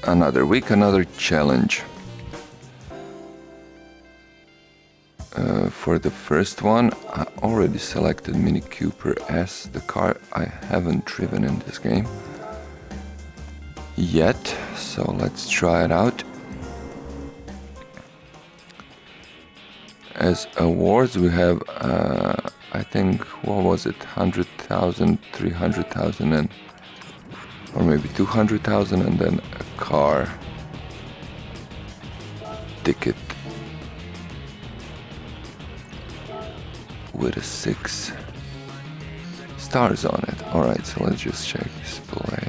Another week, another challenge. For the first one, I already selected Mini Cooper S, the car I haven't driven in this game yet, so let's try it out. As awards we have, I think, what was it, 100,000, 300,000 and or maybe 200,000, and then a car ticket with a 6 stars on it. Alright, so let's just check display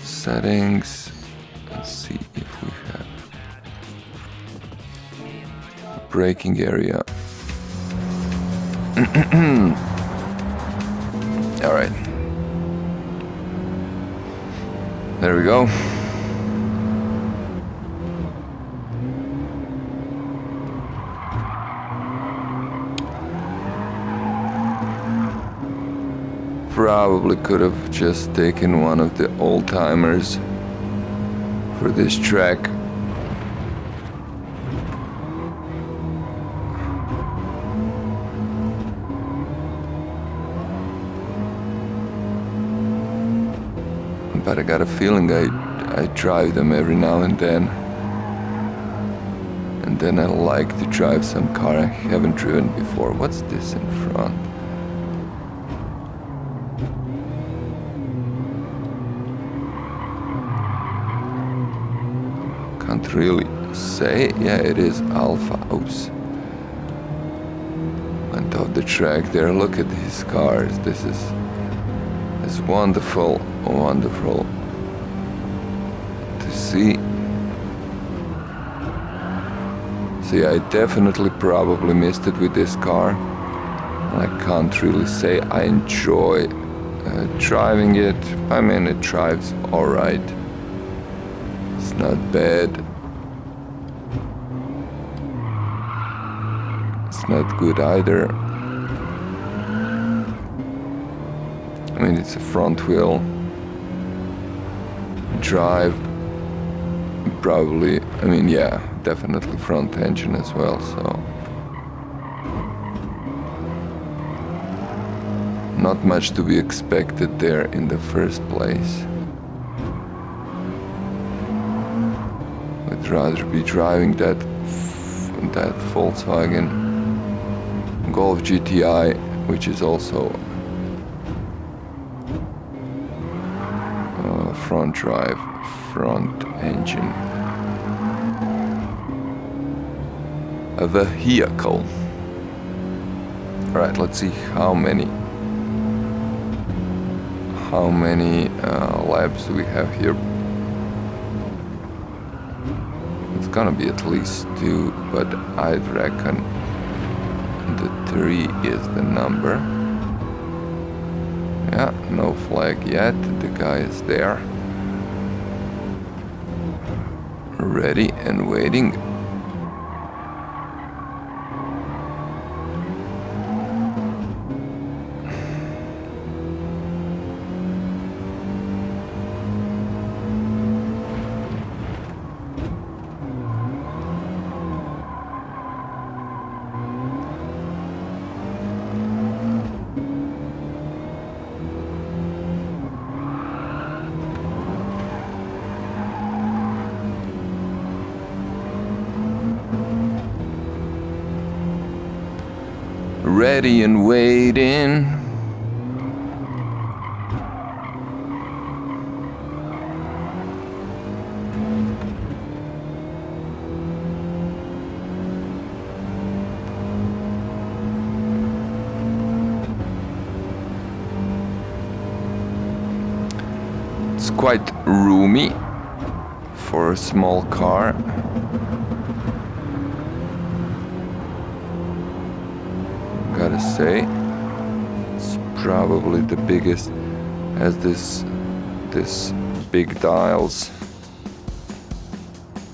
settings and see if we have braking area. Alright, there we go. Probably could have just taken one of the old timers for this track. But I got a feeling I drive them every now and then I like to drive some car I haven't driven before. What's this in front? Can't really say. Yeah, it is Alpha House. Went off the track there. Look at these cars. This is wonderful, wonderful to see. See, I definitely probably missed it with this car. I can't really say I enjoy driving it. I mean, it drives alright. It's not bad. It's not good either. I mean, it's a front wheel drive. Probably, I mean, yeah, definitely front engine as well, so not much to be expected there in the first place. I'd rather be driving that Volkswagen Golf GTI, which is also front drive, front engine, a vehicle. Alright, let's see how many laps do we have here. It's gonna be at least 2, but I'd reckon the 3 is the number. Yeah, no flag yet. The guy is there, ready and waiting. Ready and waiting. It's quite roomy for a small car. Gotta say, it's probably the biggest, has this big dials,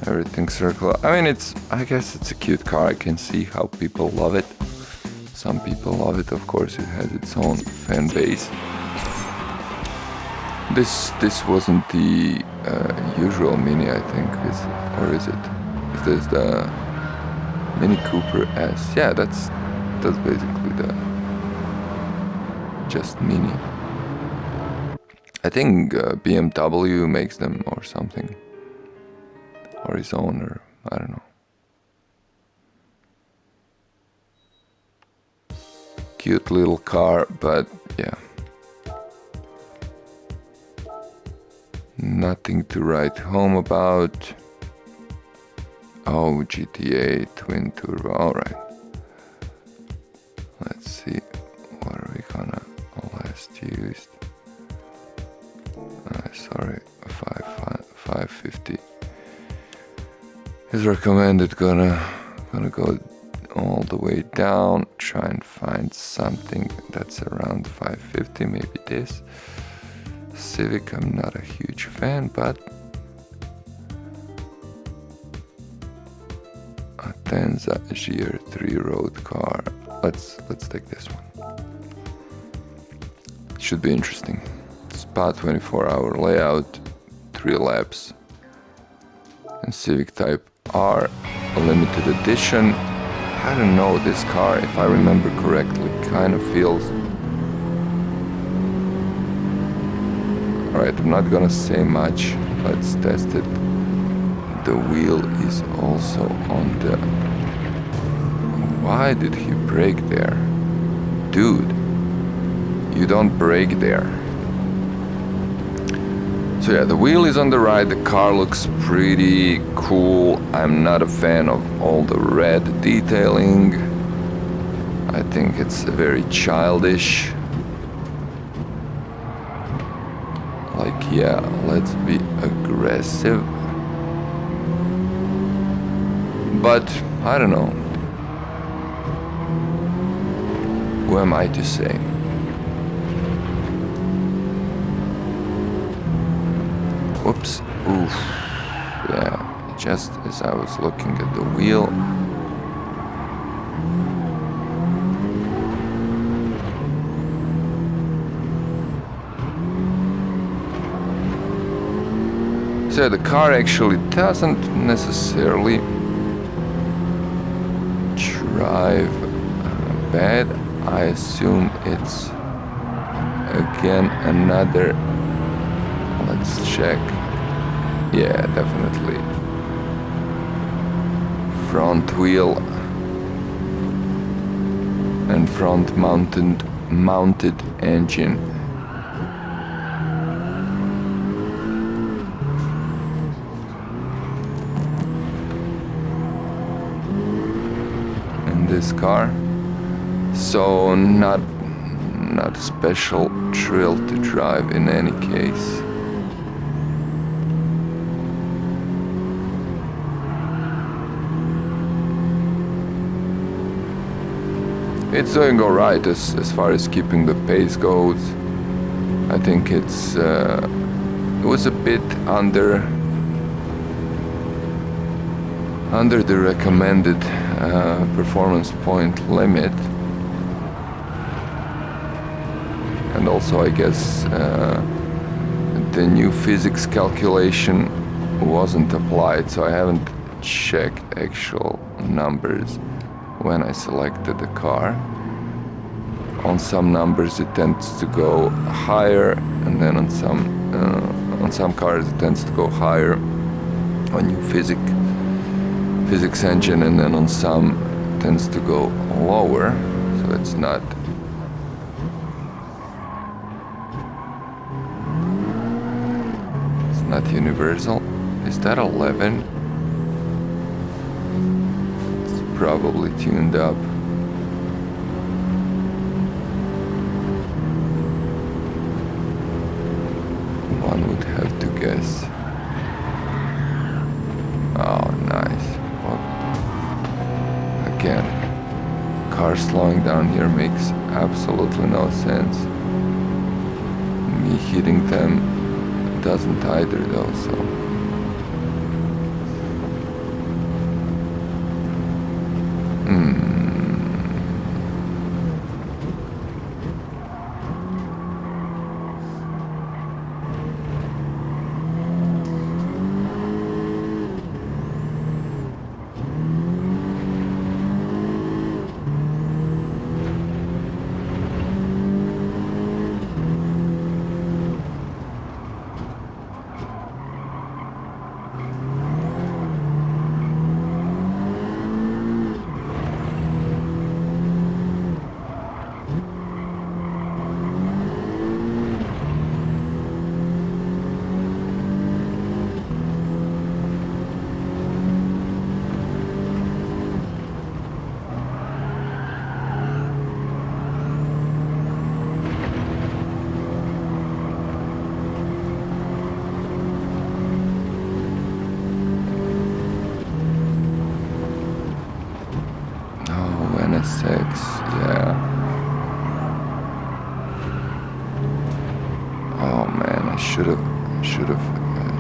everything circular. I mean, I guess it's a cute car. I can see how people love it. Some people love it, of course. It has its own fan base. This wasn't the usual Mini, I think, or is it? Is this the Mini Cooper S? Yeah, that's basically the just Mini. I think BMW makes them or something, or his owner. I don't know. Cute little car, but yeah, nothing to write home about. Oh, GTA twin turbo. All right. Let's see. What are we gonna last used? Sorry, 550 is recommended. Gonna go all the way down. Try and find something that's around 550. Maybe this Civic. I'm not a huge fan, but a Tenza GR3 road car. Let's take this one. Should be interesting. Spa 24-hour layout, 3 laps, and Civic Type R, a limited edition. I don't know, this car, if I remember correctly, kind of feels... Alright, I'm not gonna say much. Let's test it. The wheel is also on the... Why did he brake there? Dude, you don't brake there. So yeah, the wheel is on the right, the car looks pretty cool. I'm not a fan of all the red detailing. I think it's very childish. Like, yeah, let's be aggressive. But, I don't know. Who am I to say? Whoops. Oof. Yeah, just as I was looking at the wheel. So the car actually doesn't necessarily drive bad. I assume it's again another... Let's check. Yeah, definitely. Front wheel and front mounted engine. In this car. So not a special thrill to drive in any case. It's doing alright as far as keeping the pace goes. I think it was a bit under the recommended performance point limit. And also I guess the new physics calculation wasn't applied, so I haven't checked actual numbers when I selected the car. On some numbers it tends to go higher, and then on some cars it tends to go higher on new physics engine, and then on some it tends to go lower. So it's not universal. Is that 11? Probably tuned up. One would have to guess. Oh, nice. Well, again, car slowing down here makes absolutely no sense. Me hitting them doesn't either though, so...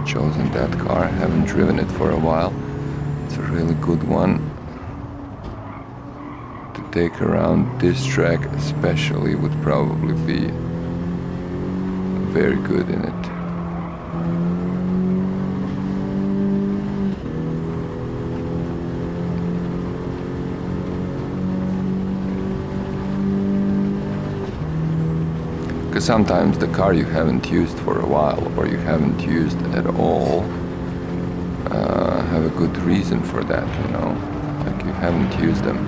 chosen that car. I haven't driven it for a while. It's a really good one to take around. This track especially would probably be very good in it. Because sometimes the car you haven't used for a while, or you haven't used at all, have a good reason for that, you know. Like you haven't used them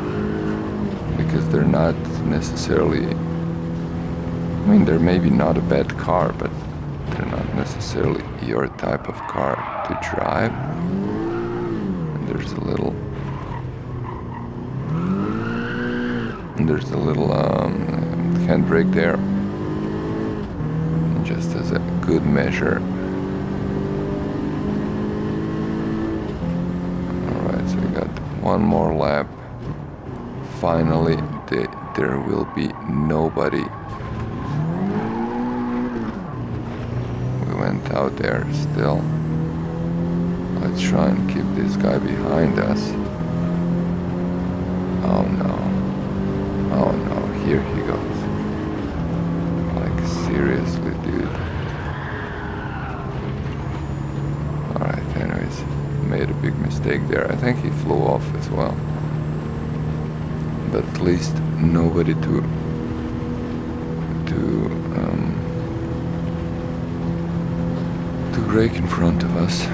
because they're not necessarily, I mean, they're maybe not a bad car, but they're not necessarily your type of car to drive. And there's a little handbrake there, just as a good measure. Alright, so we got one more lap. Finally, there will be nobody. We went out there still. Let's try and keep this guy behind us. Oh no. Oh no, here he goes. Like seriously, dude. Alright, anyways, made a big mistake there. I think he flew off as well. But at least nobody to rake in front of us.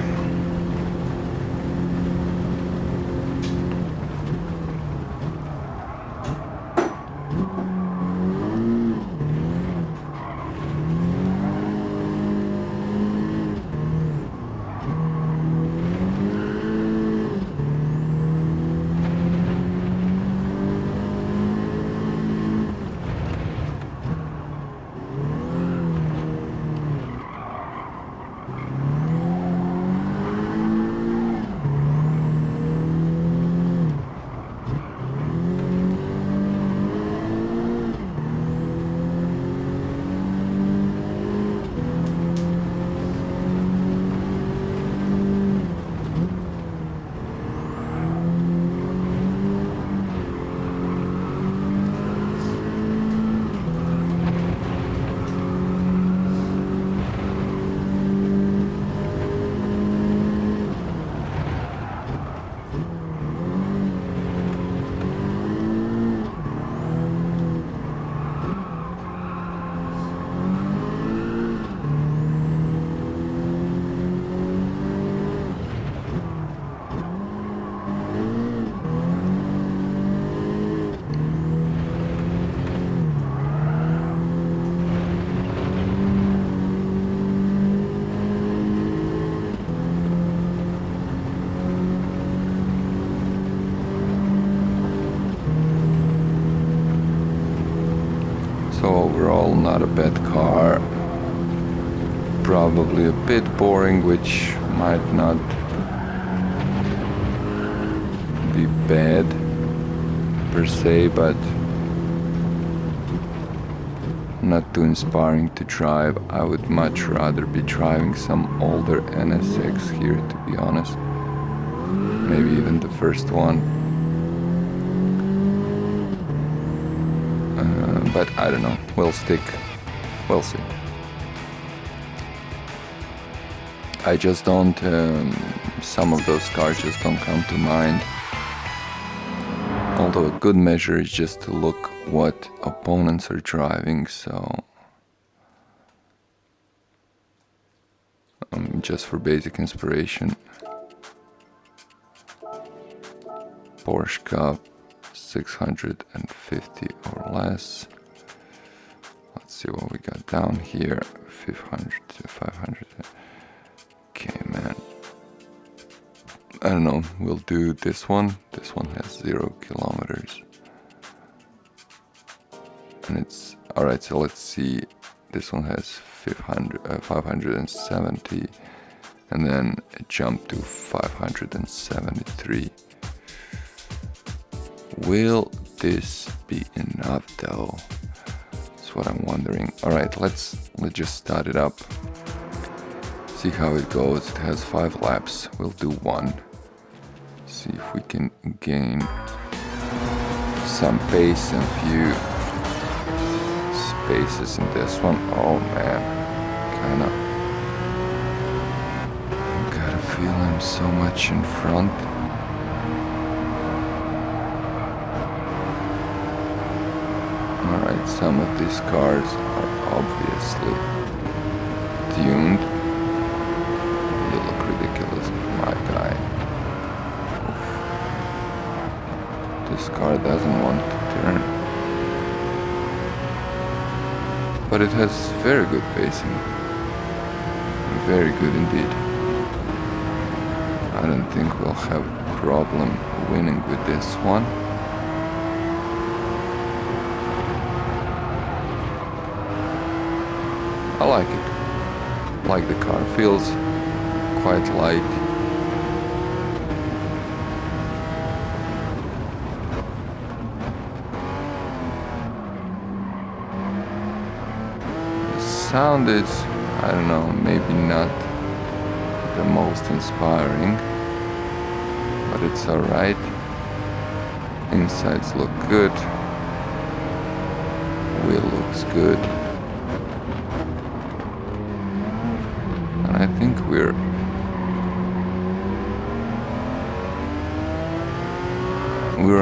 So overall, not a bad car. Probably a bit boring, which might not be bad per se, but not too inspiring to drive. I would much rather be driving some older NSX here, to be honest. Maybe even the first one. But I don't know, we'll see. I just don't, some of those cars just don't come to mind. Although a good measure is just to look what opponents are driving, so just for basic inspiration. Porsche Cup 650 or less. Let's see what we got down here. 500 to 500. Okay, man. I don't know. We'll do this one. This one has 0 kilometers. And it's alright. So let's see. This one has 570, and then it jumped to 573. Will this be enough though? That's what I'm wondering. Alright, let's just start it up. See see how it goes. It has 5 laps. We'll do 1. See if we can gain some pace and few spaces in this one. Oh man, kinda gotta feel I'm so much in front. Alright, some of these cars are obviously tuned. You look ridiculous, my guy. Oof. This car doesn't want to turn. But it has very good pacing. Very good indeed. I don't think we'll have a problem winning with this one. I like it. Like the car. Feels quite light. The sound is, I don't know, maybe not the most inspiring, but it's alright. Insides look good. Wheel looks good. I think we're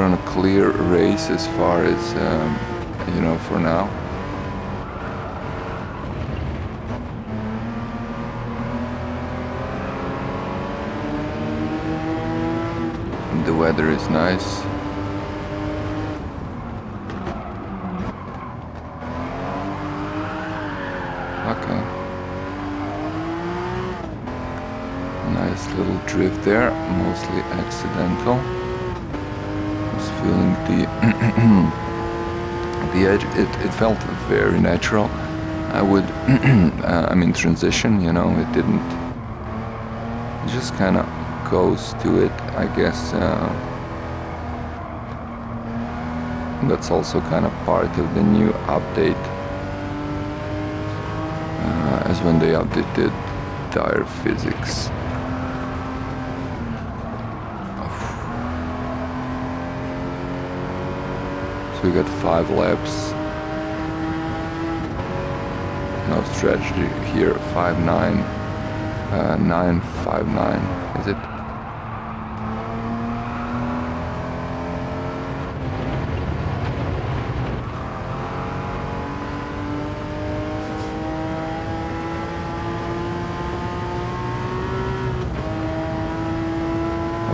on a clear race as far as you know, for now. The weather is nice. Okay. Nice little drift there, mostly accidental. Just feeling the edge. It felt very natural. I would, I mean, transition. You know, it didn't. It just kind of goes to it, I guess. That's also kind of part of the new update, as when they updated tire physics. So we got 5 laps. No strategy here. 5.9, 9.59. Is it?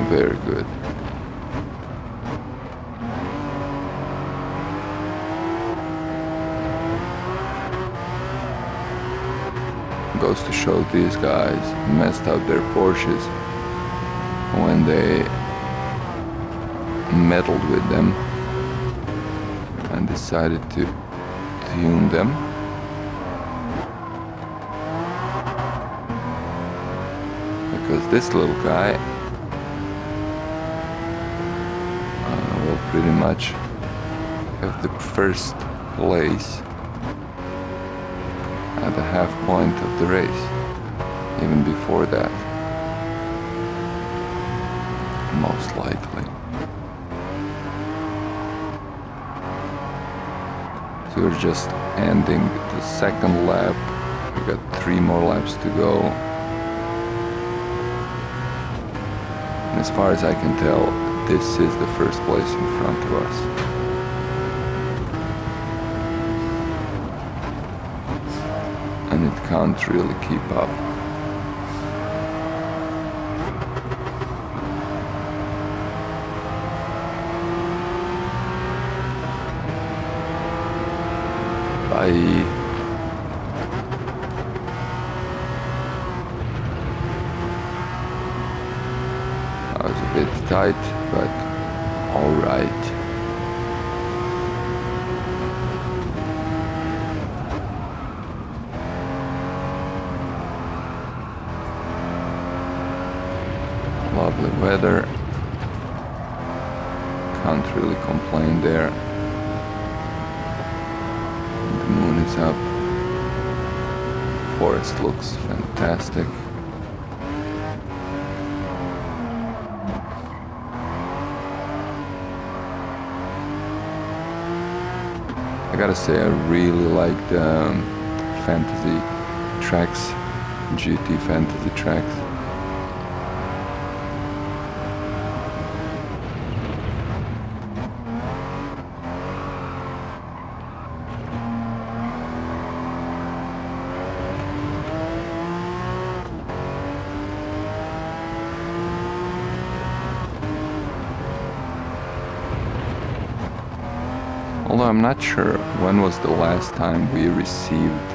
Very good. Goes to show these guys messed up their Porsches when they meddled with them and decided to tune them. Because this little guy will pretty much have the first place at the half point of the race, even before that, most likely. So we're just ending the second lap. We got 3 more laps to go. And as far as I can tell, this is the first place in front of us. And it can't really keep up. Bye. I was a bit tight, but all right. Lovely weather. Can't really complain there. The moon is up. Forest looks fantastic. gotta say, I really like the fantasy tracks, GT fantasy tracks. Although I'm not sure when was the last time we received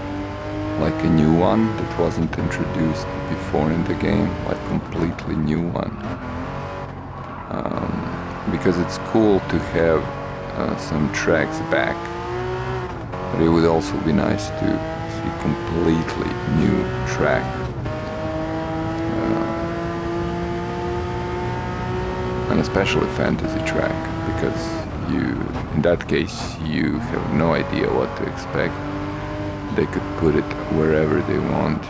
like a new one that wasn't introduced before in the game, like completely new one. Because it's cool to have some tracks back, but it would also be nice to see completely new track. And especially fantasy track, because in that case, you have no idea what to expect. They could put it wherever they want.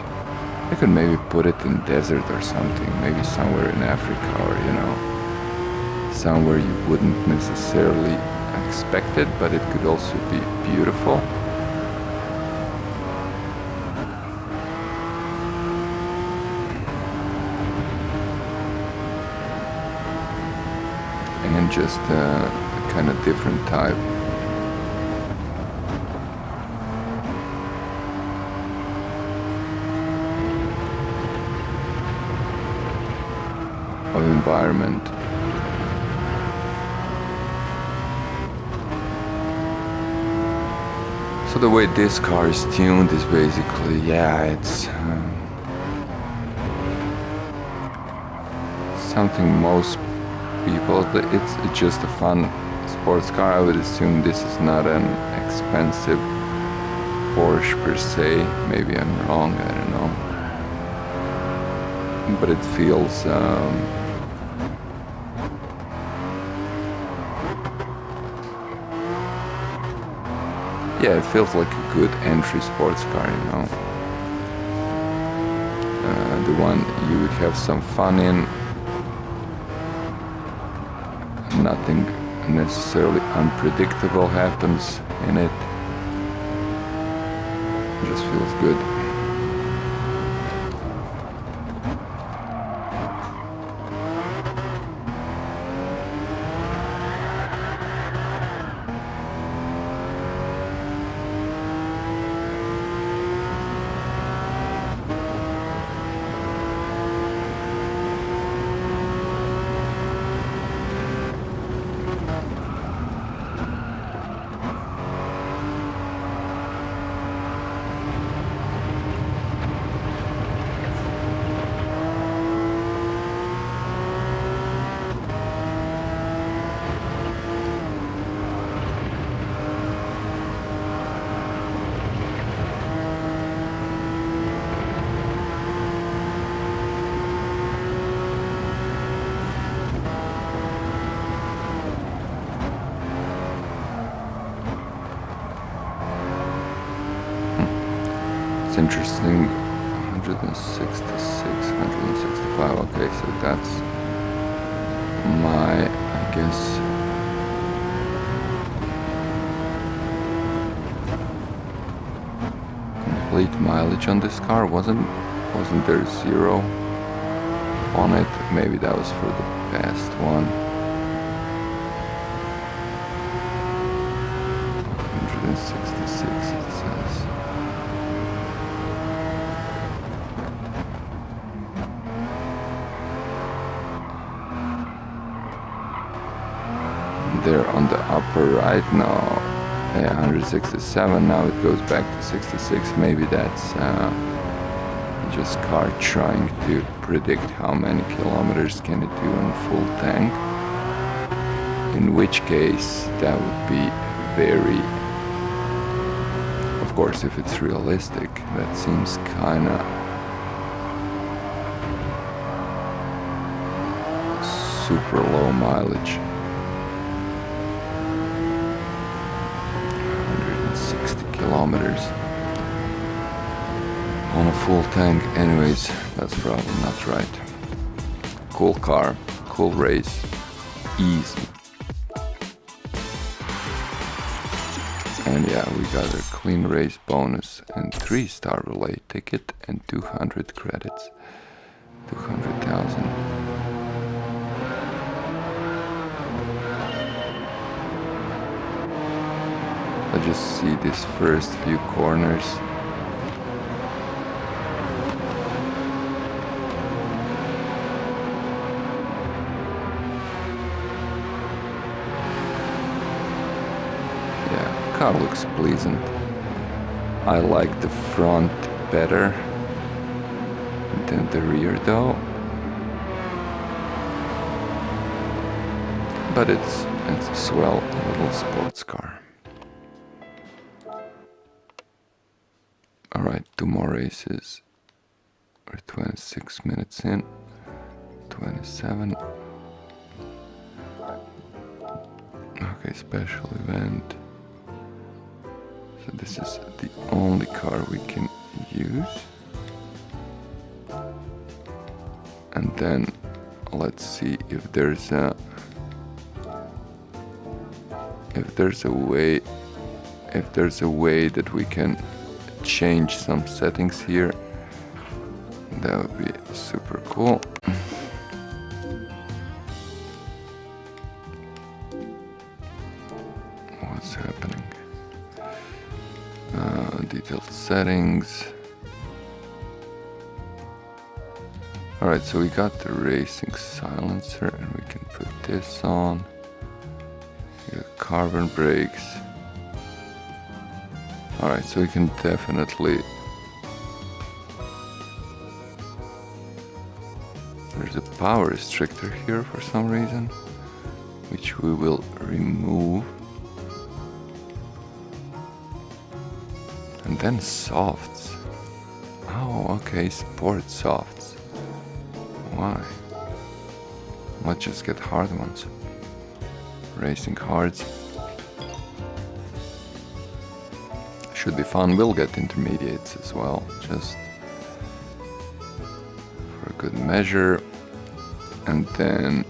They could maybe put it in desert or something, maybe somewhere in Africa, or somewhere you wouldn't necessarily expect it, but it could also be beautiful. And just a kind of different type of environment. So the way this car is tuned is basically, it's something most people, it's just a fun sports car. I would assume this is not an expensive Porsche per se. Maybe I'm wrong, I don't know. But it feels it feels like a good entry sports car, the one you would have some fun in. Nothing necessarily unpredictable happens in it. It just feels good. Interesting. 166, 165. Okay, so that's my, I guess, complete mileage on this car. Wasn't there 0 on it? Maybe that was for the past one. 166 it says. There on the upper right now, 167. Now it goes back to 66. Maybe that's just car trying to predict how many kilometers can it do on full tank. In which case that would be very, of course, if it's realistic, that seems kinda super low mileage. 160 kilometers on a full tank. Anyways, that's probably not right. Cool car, cool race, easy. And yeah, we got a clean race bonus and 3-star relay ticket and 200 credits. 200,000. I just see these first few corners. Yeah, car looks pleasant. I like the front better than the rear though. But it's a swell little sports car. Alright, 2 more races. We're 26 minutes in. 27. Okay, special event. So this is the only car we can use. And then let's see if there's a way that we can change some settings here. That would be super cool. What's happening? Detailed settings. Alright, so we got the racing silencer and we can put this on. We got carbon brakes. Alright, so we can definitely... There's a power restrictor here for some reason, which we will remove. And then softs. Oh, okay, sport softs. Why? Let's just get hard ones. Racing hards. Should be fun. We'll get intermediates as well, just for a good measure. And then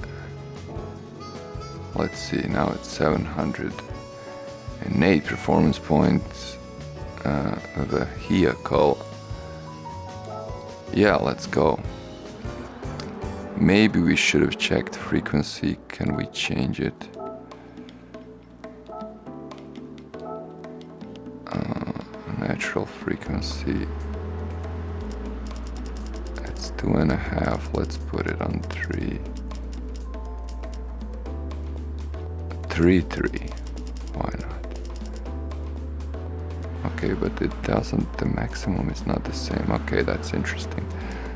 let's see, now it's 708 performance points of the vehicle. Yeah, let's go. Maybe we should have checked frequency. Can we change it? Natural frequency. It's 2.5. Let's put it on 3. 3.3. Why not? Okay, but it doesn't. The maximum is not the same. Okay, that's interesting.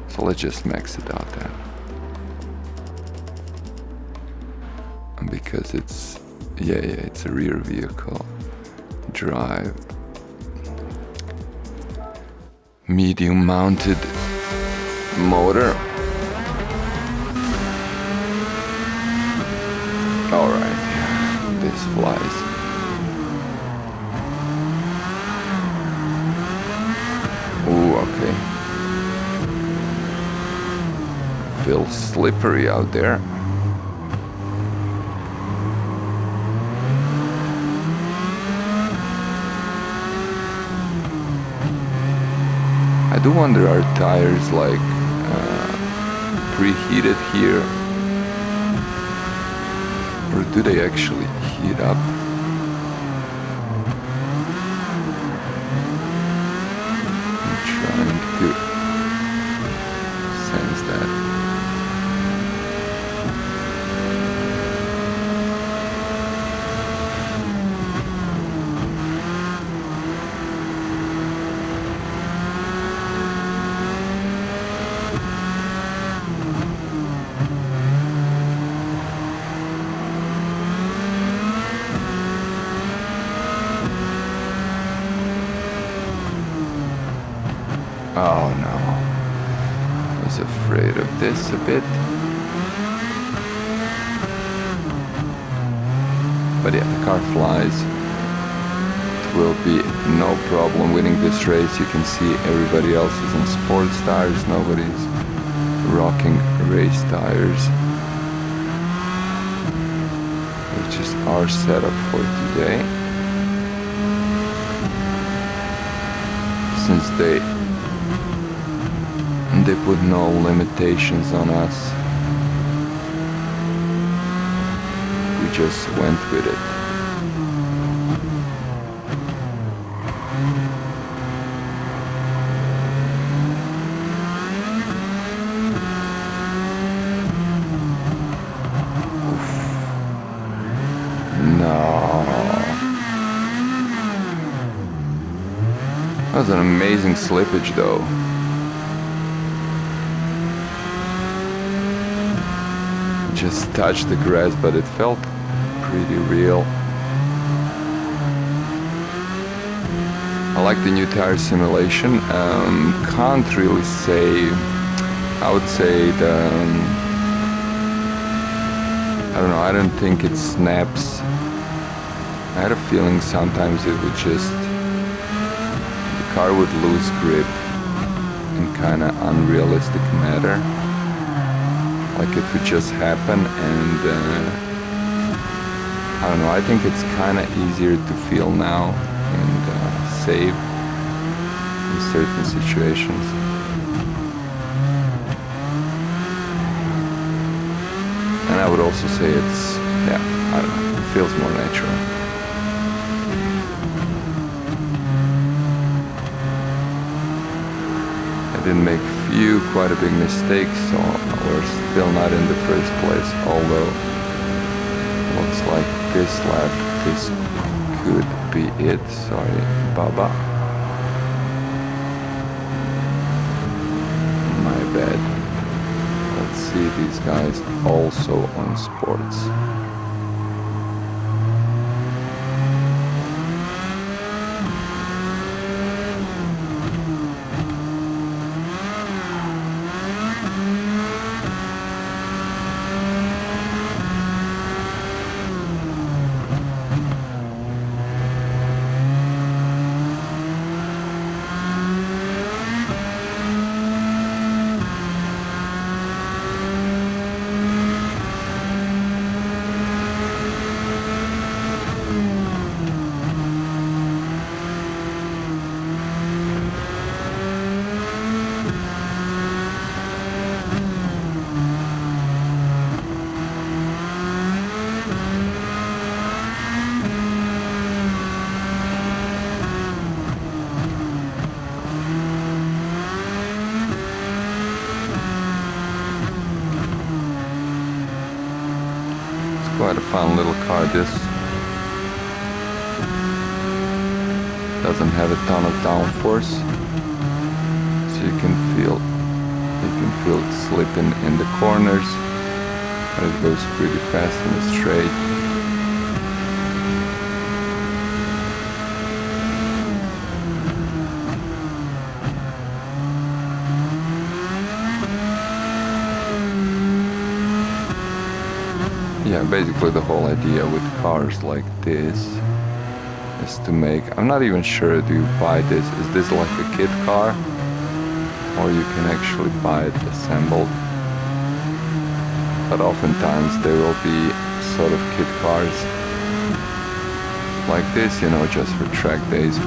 So let's just max it out then. Because it's it's a rear vehicle drive, medium mounted motor. Alright, this flies. Ooh, okay. Feels slippery out there. I do wonder, are tires like preheated here, or do they actually heat up? I'm trying to sense that. Oh no, I was afraid of this a bit. But yeah, the car flies. It will be no problem winning this race. You can see everybody else is on sports tires, nobody's rocking race tires, which is our setup for today. since they put no limitations on us, we just went with it. That was an amazing slippage though. Just touched the grass, but it felt pretty real. I like the new tire simulation. Can't really say. I would say I don't know, I don't think it snaps. I had a feeling sometimes it would just, the car would lose grip in kind of unrealistic manner. Like it would just happen, and I don't know, I think it's kind of easier to feel now and save in certain situations. And I would also say it's, yeah, I don't know, it feels more natural. I did make quite a big mistake, so we're still not in the first place, although looks like this lap, this could be it. Sorry, Baba. My bad. Let's see these guys also on sports. Quite a fun little car. This doesn't have a ton of downforce, so you can feel it slipping in the corners, but it goes pretty fast in the straight. Yeah, basically the whole idea with cars like this is to make, I'm not even sure, do you buy this, is this like a kit car, or you can actually buy it assembled? But oftentimes there will be sort of kit cars like this, you know, just for track days.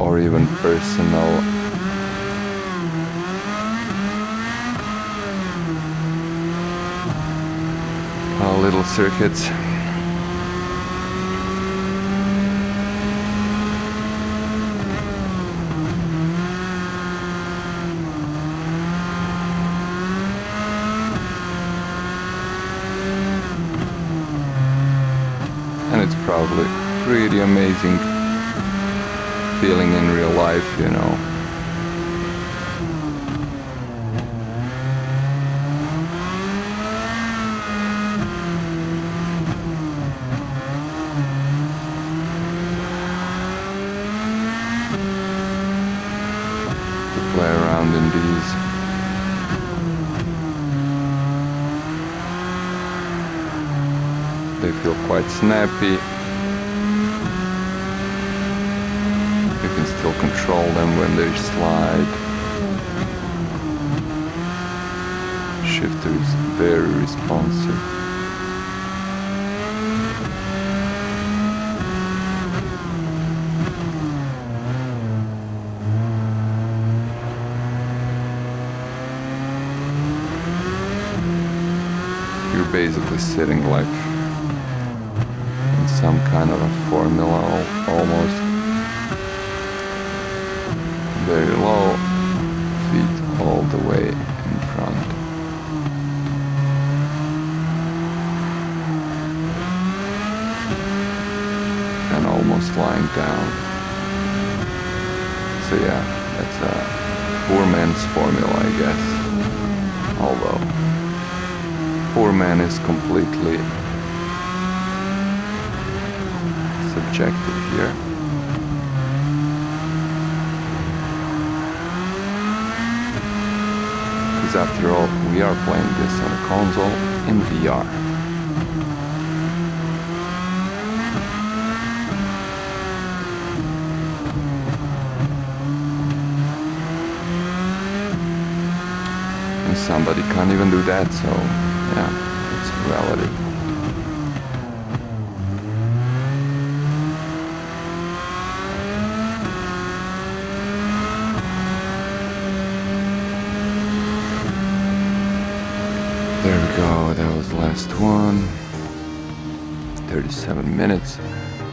Or even personal little circuits. And it's probably pretty amazing feeling in real life, you know. Play around in these. They feel quite snappy. You can still control them when they slide. Shifter is very responsive. basically sitting like in some kind of a formula almost. Very low, feet all the way in front. And almost lying down. So yeah, that's a poor man's formula, I guess. Although, poor man is completely subjective here. Because after all, we are playing this on a console in VR. Somebody can't even do that, so yeah, it's relative. There we go, that was the last one. 37 minutes.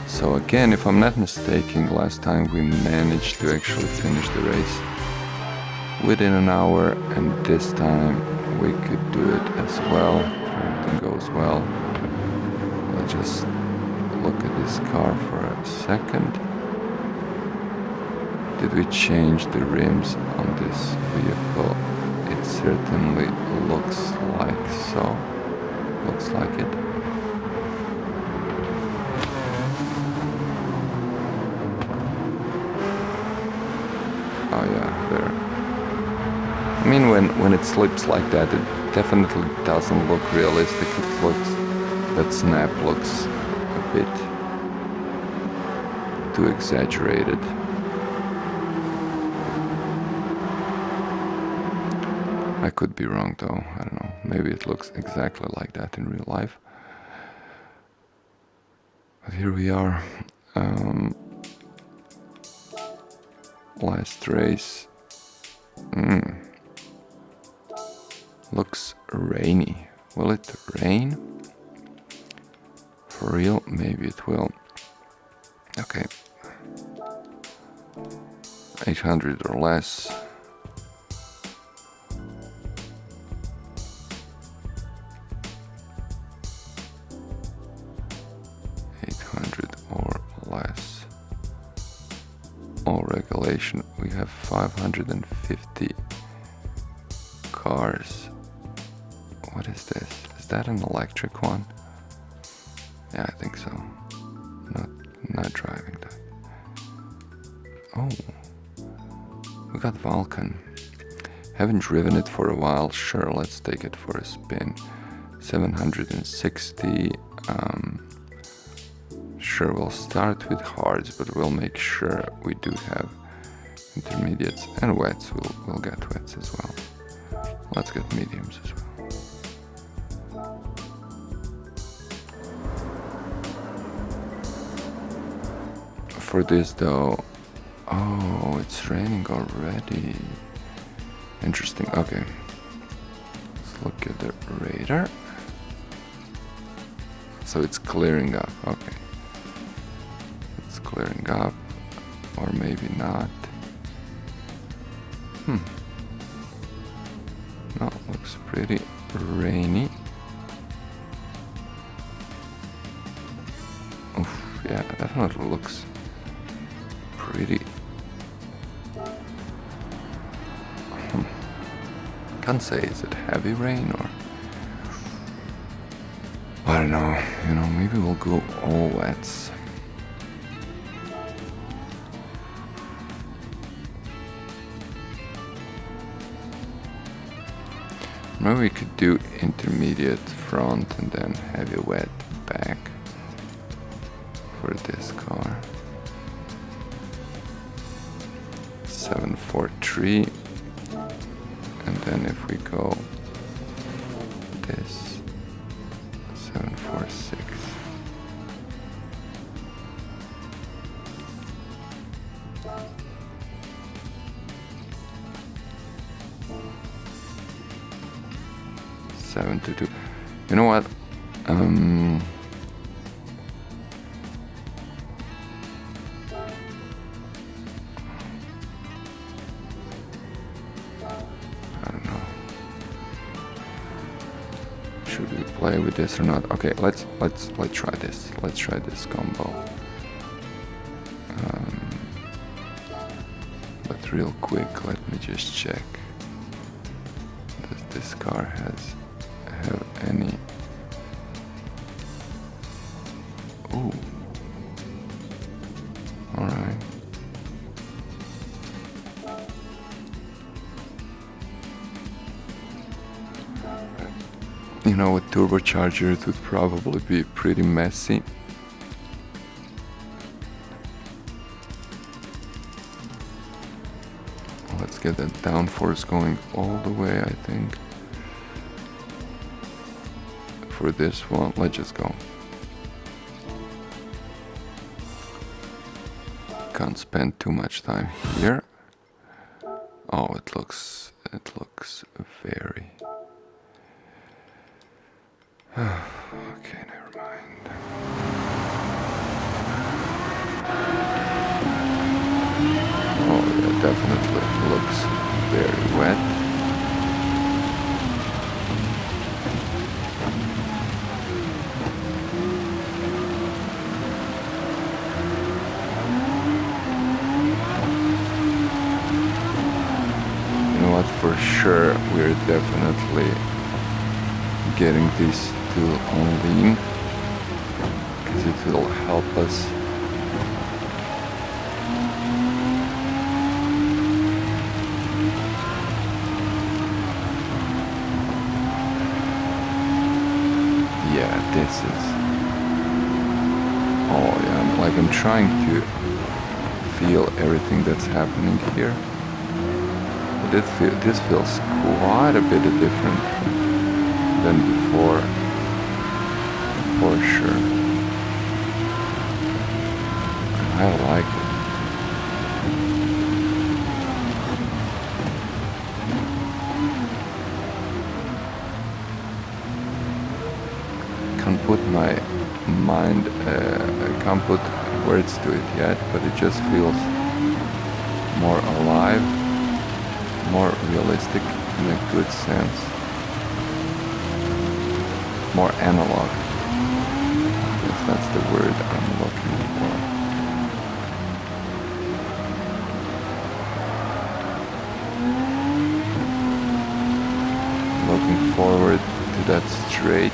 So again, if I'm not mistaken, last time we managed to actually finish the race within an hour, and this time we could do it as well if everything goes well. Let's just look at this car for a second. Did we change the rims on this vehicle? It certainly looks like so. Looks like it. Oh yeah, there. I mean, when it slips like that, it definitely doesn't look realistic. It looks, that snap looks a bit too exaggerated. I could be wrong though, I don't know. Maybe it looks exactly like that in real life. But here we are. Last race. Looks rainy. Will it rain? For real? Maybe it will. Okay. 800 or less. All regulation. We have 550 cars. What is this? Is that an electric one? Yeah, I think so. Not driving that. Oh, we got Vulcan. Haven't driven it for a while. Sure, let's take it for a spin. 760. Sure, we'll start with hards, but we'll make sure we do have intermediates and wets. We'll get wets as well. Let's get mediums as well. For this though, oh, it's raining already. Interesting. Okay, let's look at the radar. So it's clearing up. Okay, it's clearing up, or maybe not. No, looks pretty rainy. Oof, yeah, definitely looks pretty. Can't say, is it heavy rain or I don't know, maybe we'll go all wets. Maybe we could do intermediate front and then heavy wet back for this car. 743, and then if we go this 746. You know what? I don't know. Should we play with this or not? Okay, let's try this. Let's try this combo. But real quick, let me just check. Does this car have any? Ooh. All right. You know, with turbocharger it would probably be pretty messy. Let's get that downforce going all the way, I think. For this one, let's just go. Can't spend too much time here. Oh, it looks very... Okay, never mind. Oh yeah, definitely looks very wet. You know what, for sure we're definitely getting these two on lean, because it will help us this is... Oh yeah, like I'm trying to feel everything that's happening here. But this feels quite a bit different than before, for sure. I like it. Can't put my mind, I can't put words to it yet, but it just feels more alive, more realistic in a good sense, more analog. I guess that's the word I'm looking for. Looking forward to that straight.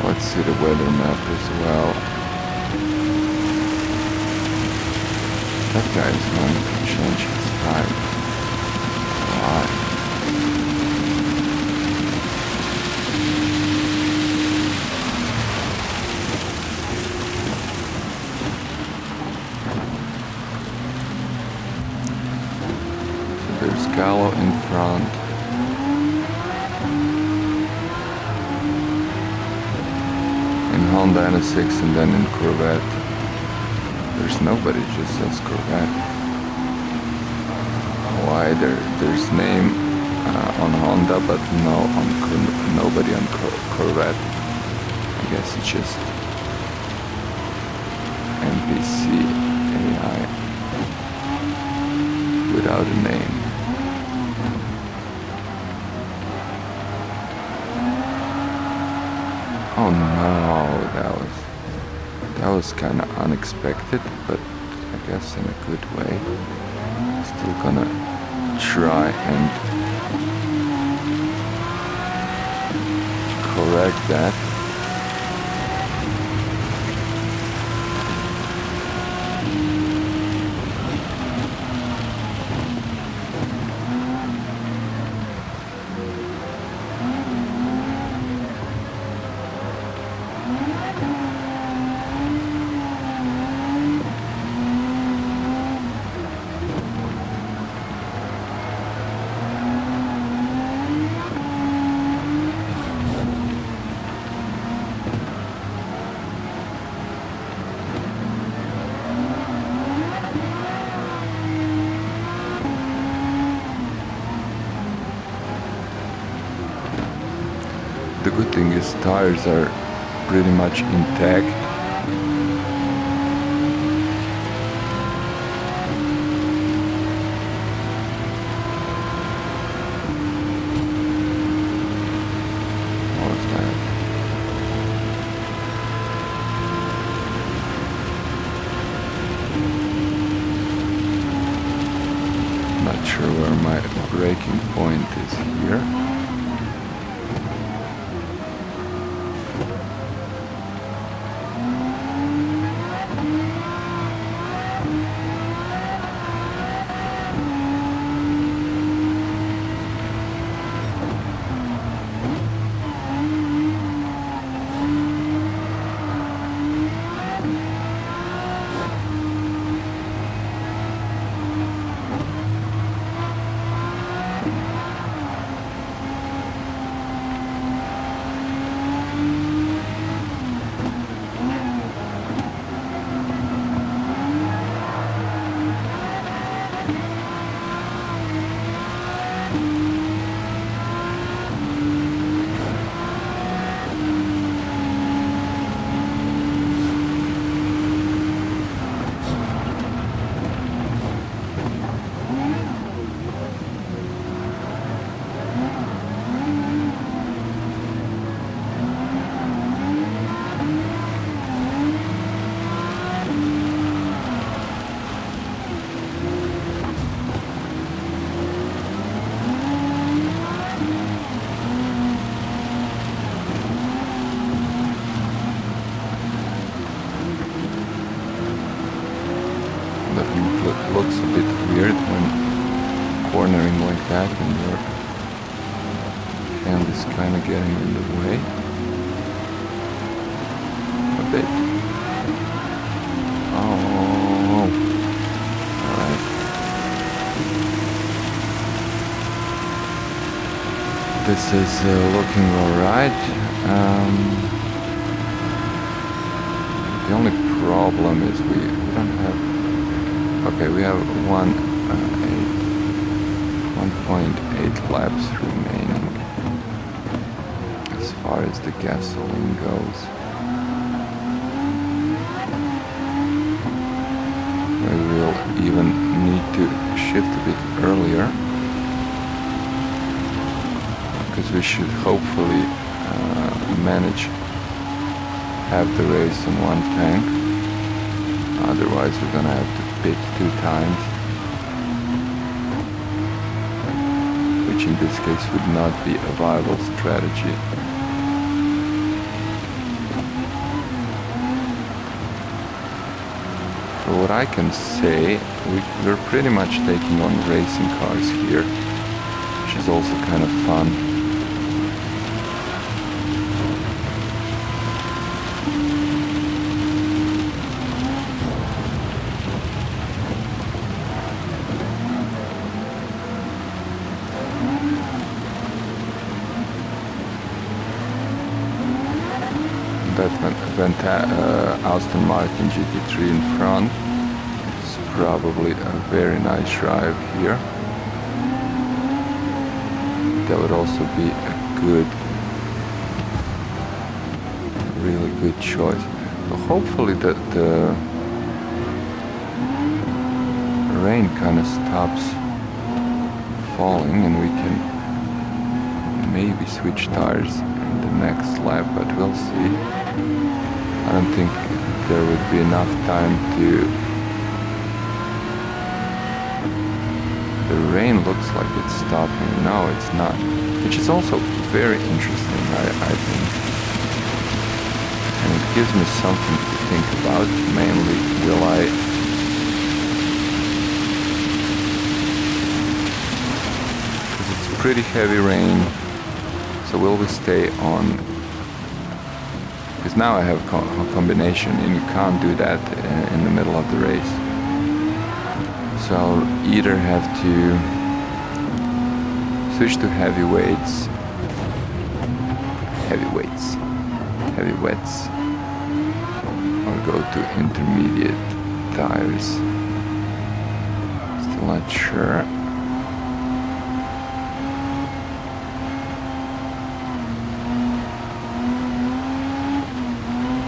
Let's see the weather map as well. That guy is going to change his time. Alright. So there's Gallo in front. Honda NS6, and then in Corvette there's nobody, just says Corvette. Why there's name on Honda but no on nobody on Corvette. I guess it's just NPC AI without a name. Oh no, that was kind of unexpected, but I guess in a good way. Still gonna try and correct that. thing is tires are pretty much intact. What was that? Not sure where my braking point is here. Looks a bit weird when cornering like that and your hand is kind of getting in the way a bit. Oh, alright. This is looking alright. The only problem is we don't have. Okay, we have 1.8 laps remaining as far as the gasoline goes. We will even need to shift a bit earlier because we should hopefully manage have the race in one tank. Otherwise we're gonna have to pit 2 times, which in this case would not be a viable strategy. For what I can say, we're pretty much taking on racing cars here, which is also kind of fun. Aston Martin GT3 in front. It's probably a very nice drive here. That would also be a good, really good choice. So hopefully the rain kind of stops falling and we can maybe switch tires in the next lap, but we'll see. I don't think there would be enough time to... The rain looks like it's stopping. No, it's not. Which is also very interesting, I think. And it gives me something to think about. Mainly, will I... Because it's pretty heavy rain. So will we stay on... Because now I have a combination and you can't do that in the middle of the race. So I'll either have to switch to heavy wets, or go to intermediate tires. Still not sure.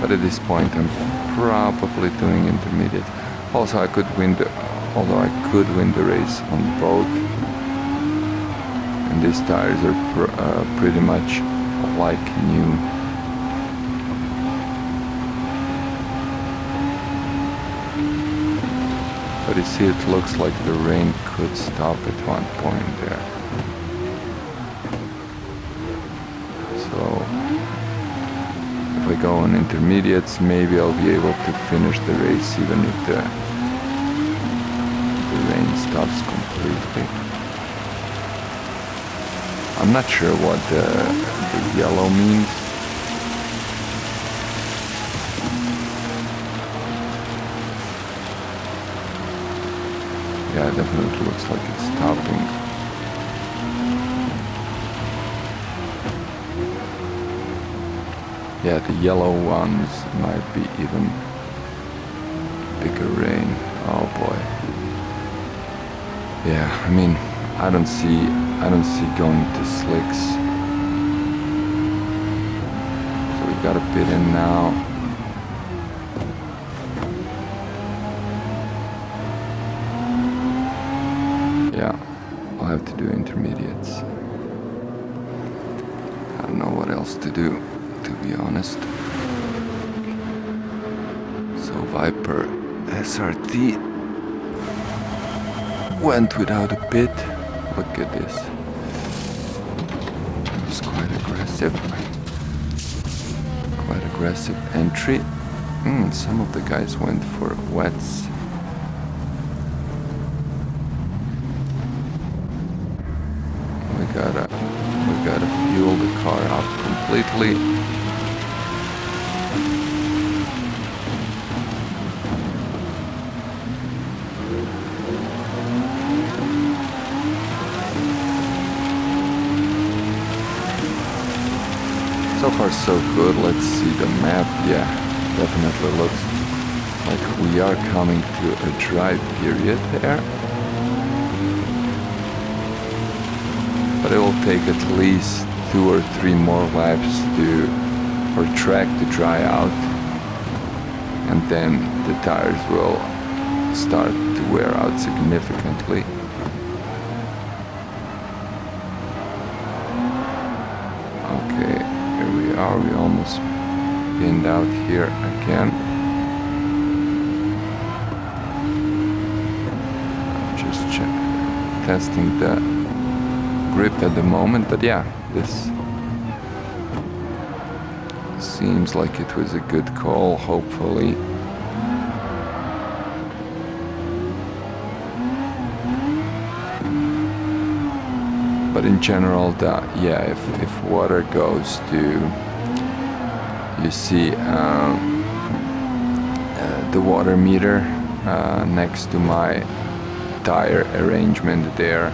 But at this point I'm probably doing intermediate. Also I could win the, although I could win the race on both. And these tires are pretty much like new. But you see, it looks like the rain could stop at one point there. So if I go on intermediates, maybe I'll be able to finish the race even if the rain stops completely. I'm not sure what the yellow means. Yeah, it definitely looks like it's stopping. Yeah, the yellow ones might be even bigger rain. Oh boy. Yeah, I mean, I don't see going to slicks. So we got a bit in now. Yeah, I'll have to do intermediates. I don't know what else to do, to be honest. So Viper SRT went without a pit. Look at this. It's quite aggressive. Quite aggressive entry. Some of the guys went for wets. We gotta fuel the car up completely. So far so good. Let's see the map. Yeah, definitely looks like we are coming to a dry period there. But it will take at least 2 or 3 more laps for track to dry out, and then the tires will start to wear out significantly. Okay, here we are. We almost pinned out here again. I'm just testing the grip at the moment, but yeah, this seems like it was a good call, hopefully. But in general, if water goes to, you see the water meter next to my tire arrangement there.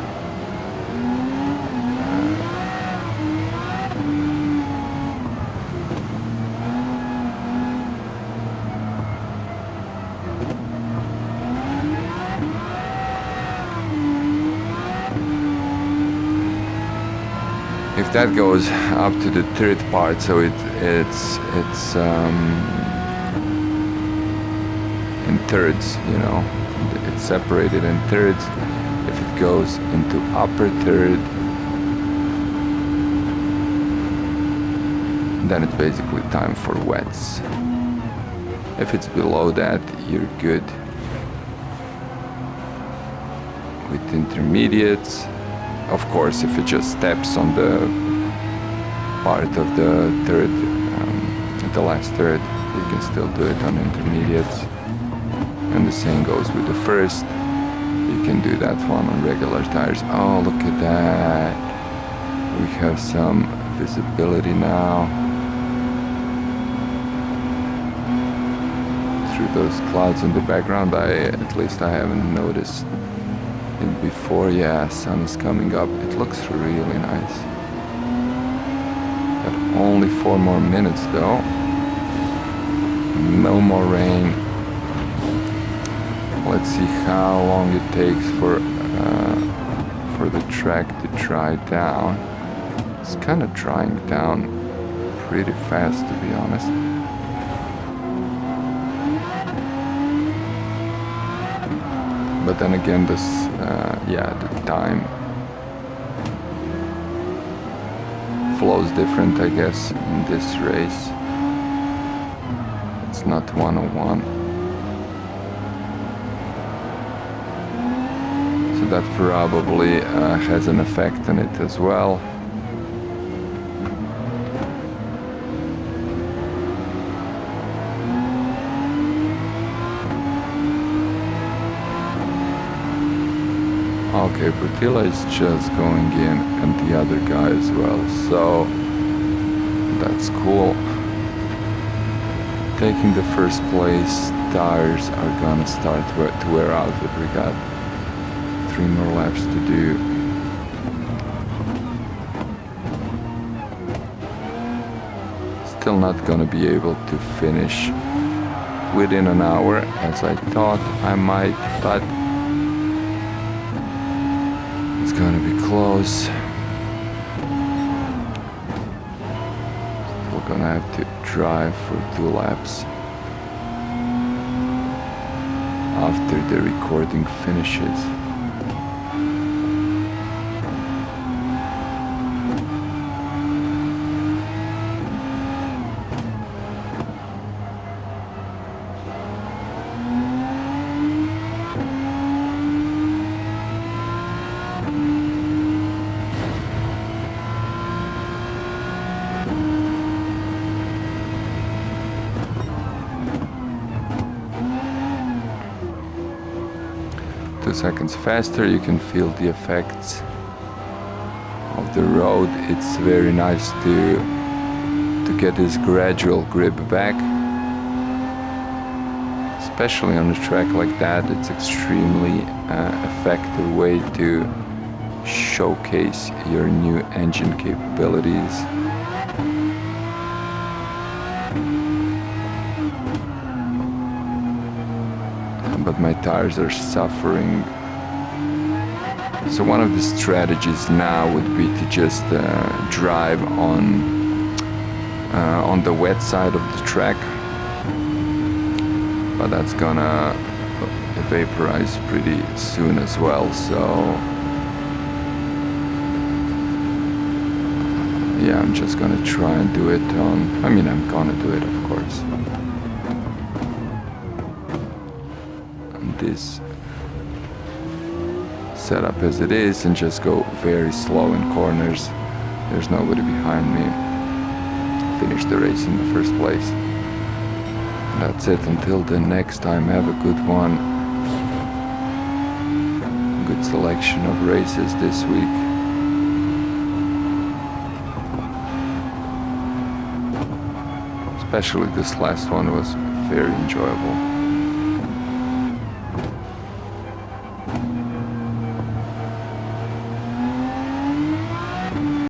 If that goes up to the third part, so it's in thirds, you know, it's separated in thirds. If it goes into upper third, then it's basically time for wets. If it's below that, you're good. With intermediates, of course, if it just steps on the part of the third, the last third, you can still do it on intermediates. And the same goes with the first. You can do that one on regular tires. Oh, look at that. We have some visibility now. Through those clouds in the background, at least I haven't noticed it before. Yeah, sun is coming up. It looks really nice. Got only 4 more minutes though. No more rain. Let's see how long it takes for the track to dry down. It's kind of drying down pretty fast, to be honest. But then again, this, yeah, the time flows different, I guess, in this race. It's not 101. So that probably has an effect on it as well. Okay, Bertilla is just going in, and the other guy as well, so that's cool. Taking the first place, tires are gonna start to wear out, but we got 3 more laps to do. Still not gonna be able to finish within an hour, as I thought I might, but it's gonna be close. We're gonna have to drive for 2 laps after the recording finishes. Seconds faster, you can feel the effects of the road. It's very nice to get this gradual grip back, especially on a track like that. It's extremely effective way to showcase your new engine capabilities. But my tires are suffering. So one of the strategies now would be to just drive on the wet side of the track, but that's gonna vaporize pretty soon as well. So yeah, I'm just gonna try and do it on. I mean, I'm gonna do it, of course. This setup as it is, and just go very slow in corners. There's nobody behind me. Finish the race in the first place. That's it. Until the next time, have a good one. Good selection of races this week. Especially this last one was very enjoyable.